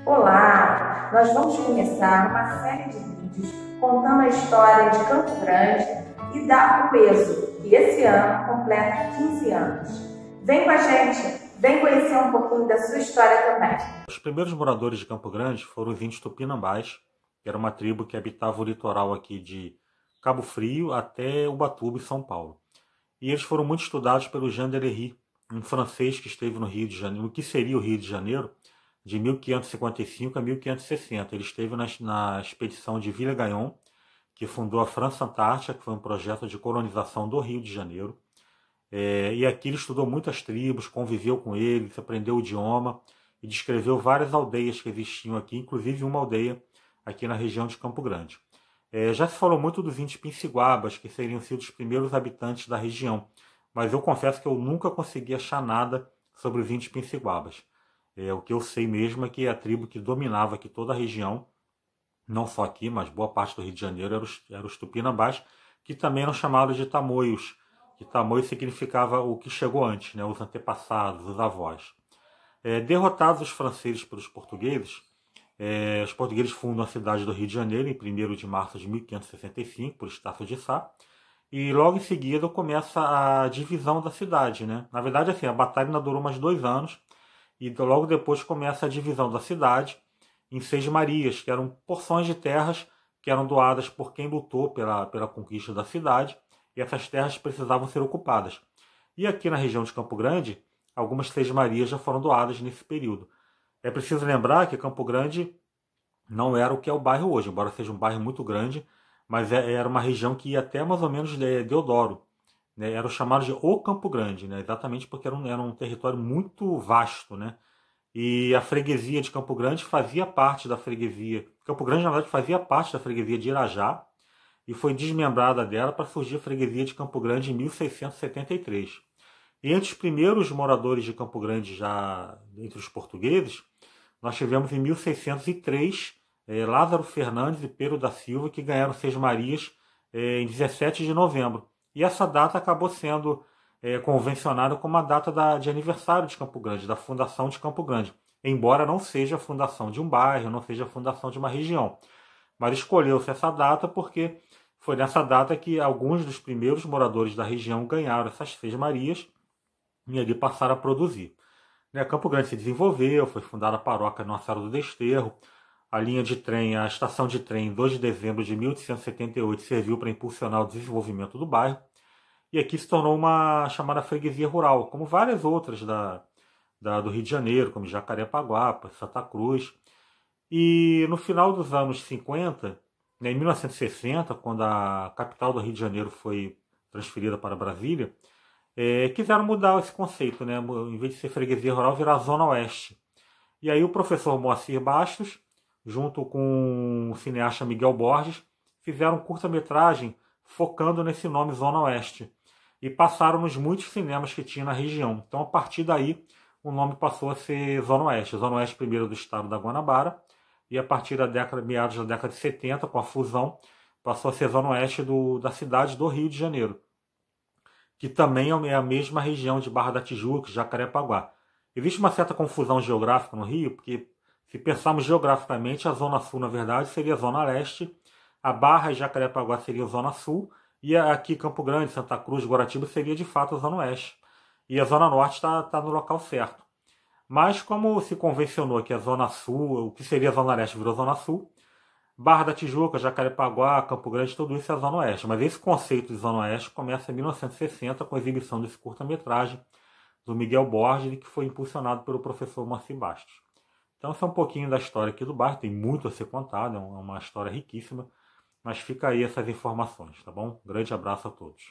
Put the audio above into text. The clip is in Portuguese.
Olá! Nós vamos começar uma série de vídeos contando a história de Campo Grande e da UESO, que esse ano completa 15 anos. Vem com a gente, vem conhecer um pouquinho da sua história também. Os primeiros moradores de Campo Grande foram os índios Tupinambás, que era uma tribo que habitava o litoral aqui de Cabo Frio até Ubatuba, em São Paulo. E eles foram muito estudados pelo Jean Deléry, um francês que esteve no Rio de Janeiro, no que seria o Rio de Janeiro, de 1555 a 1560. Ele esteve na expedição de Villegagnon, que fundou a França Antártica, que foi um projeto de colonização do Rio de Janeiro. E aqui ele estudou muitas tribos, conviveu com eles, aprendeu o idioma e descreveu várias aldeias que existiam aqui, inclusive uma aldeia aqui na região de Campo Grande. Já se falou muito dos índios Pinçiguabas, que seriam sido os primeiros habitantes da região, mas eu confesso que eu nunca consegui achar nada sobre os índios Pinçiguabas. O que eu sei mesmo é que a tribo que dominava aqui toda a região, não só aqui, mas boa parte do Rio de Janeiro, eram os Tupinambás, que também eram chamados de tamoios, que tamoio significava o que chegou antes, né, os antepassados, os avós. Derrotados os franceses pelos portugueses, os portugueses fundam a cidade do Rio de Janeiro em 1º de março de 1565, por Estácio de Sá, e logo em seguida começa a divisão da cidade, né? Na verdade, assim, a batalha ainda durou mais 2 anos, e logo depois começa a divisão da cidade em 6 marias, que eram porções de terras que eram doadas por quem lutou pela conquista da cidade, e essas terras precisavam ser ocupadas. E aqui na região de Campo Grande, algumas 6 marias já foram doadas nesse período. É preciso lembrar que Campo Grande não era o que é o bairro hoje, embora seja um bairro muito grande, mas era uma região que ia até mais ou menos Deodoro, né? Era o chamado de O Campo Grande, né? Exatamente porque era um território muito vasto, né? E a freguesia de Campo Grande fazia parte da freguesia. Campo Grande, na verdade, fazia parte da freguesia de Irajá e foi desmembrada dela para surgir a freguesia de Campo Grande em 1673. E entre os primeiros moradores de Campo Grande, já entre os portugueses, nós tivemos em 1603 Lázaro Fernandes e Pedro da Silva, que ganharam 6 marias em 17 de novembro. E essa data acabou sendo convencionada como a data de aniversário de Campo Grande, da fundação de Campo Grande. Embora não seja a fundação de um bairro, não seja a fundação de uma região. Mas escolheu-se essa data porque foi nessa data que alguns dos primeiros moradores da região ganharam essas 6 marias e ali passaram a produzir. Campo Grande se desenvolveu, foi fundada a paróquia Nossa Senhora do Desterro, a linha de trem, a estação de trem, em 2 de dezembro de 1878, serviu para impulsionar o desenvolvimento do bairro, e aqui se tornou uma chamada freguesia rural, como várias outras do Rio de Janeiro, como Jacarepaguá, Santa Cruz. E no final dos anos 50, em 1960, quando a capital do Rio de Janeiro foi transferida para Brasília, quiseram mudar esse conceito, né? Em vez de ser freguesia rural, virar Zona Oeste. E aí o professor Moacir Bastos, junto com o cineasta Miguel Borges, fizeram um curta-metragem focando nesse nome Zona Oeste. E passaram nos muitos cinemas que tinha na região. Então, a partir daí, o nome passou a ser Zona Oeste. Zona Oeste primeiro do estado da Guanabara, e a partir meados da década de 70, com a fusão, passou a ser Zona Oeste da cidade do Rio de Janeiro, que também é a mesma região de Barra da Tijuca, Jacarepaguá. Existe uma certa confusão geográfica no Rio, porque se pensarmos geograficamente, a Zona Sul, na verdade, seria a Zona Leste, a Barra e Jacarepaguá seria a Zona Sul, e aqui Campo Grande, Santa Cruz, Guaratiba seria de fato a Zona Oeste. E a Zona Norte está no local certo. Mas como se convencionou que a Zona Sul, o que seria a Zona Leste virou Zona Sul, Barra da Tijuca, Jacarepaguá, Campo Grande, tudo isso é a Zona Oeste. Mas esse conceito de Zona Oeste começa em 1960 com a exibição desse curta-metragem do Miguel Borges, que foi impulsionado pelo professor Moacir Bastos. Então, esse é um pouquinho da história aqui do bairro. Tem muito a ser contado, é uma história riquíssima. Mas fica aí essas informações, tá bom? Grande abraço a todos.